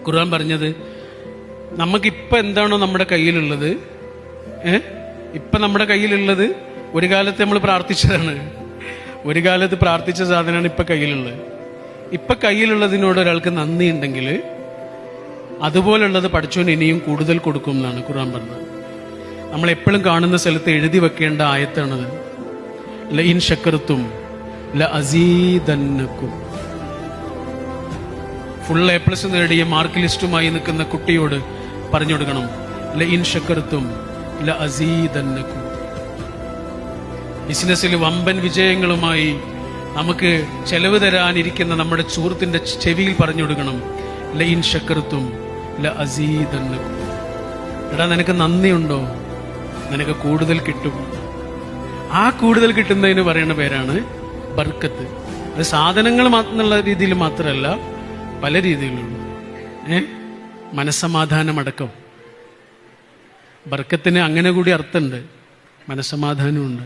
ഖുർആൻ പറഞ്ഞത് നമുക്കിപ്പോൾ എന്താണോ നമ്മുടെ കയ്യിലുള്ളത്, ഇപ്പം നമ്മുടെ കയ്യിലുള്ളത് ഒരു കാലത്ത് നമ്മൾ പ്രാർത്ഥിച്ചതാണ്, ഒരു കാലത്ത് പ്രാർത്ഥിച്ച സാധനമാണ് ഇപ്പം കയ്യിലുള്ളത്. ഇപ്പം കയ്യിലുള്ളതിനോട് ഒരാൾക്ക് നന്ദി ഉണ്ടെങ്കിൽ അതുപോലുള്ളത് പഠിച്ചോൻ ഇനിയും കൂടുതൽ കൊടുക്കും എന്നാണ് ഖുർആൻ പറഞ്ഞത്. നമ്മൾ എപ്പോഴും കാണുന്ന സ്ഥലത്ത് എഴുതി വെക്കേണ്ട ആയത്താണത്. ലഇൻ ശക്കർത്തും ലഅസീദന്നകും. ഫുൾ A+ നേടിയ മാർക്ക് ലിസ്റ്റുമായി നിൽക്കുന്ന കുട്ടിയോട് പറഞ്ഞു കൊടുക്കണം, ലഇൻ ശക്കർത്തും ലഅസീദന്നകും. ബിസിനസ്സിൽ വമ്പൻ വിജയങ്ങളുമായി നമുക്ക് ചെലവ് തരാനിരിക്കുന്ന നമ്മുടെ സുഹൃത്തിന്റെ ചെവിയിൽ പറഞ്ഞു കൊടുക്കണം, ലഇൻ ശക്കർത്തും ലഅസീദന്നകും. എടാ, നിനക്ക് നന്ദിയുണ്ടോ? നിനക്ക് കൂടുതൽ കിട്ടും. ആ കൂടുതൽ കിട്ടുന്നതിന് പറയുന്ന പേരാണ് ബർക്കത്ത്. അത് സാധനങ്ങൾ എന്നുള്ള രീതിയിൽ മാത്രമല്ല, പല രീതിയിലുണ്ട്. മനസ്സമാധാനമടക്കം ബർക്കത്തിന് അങ്ങനെ കൂടി അർത്ഥമുണ്ട്. മനസ്സമാധാനമുണ്ട്.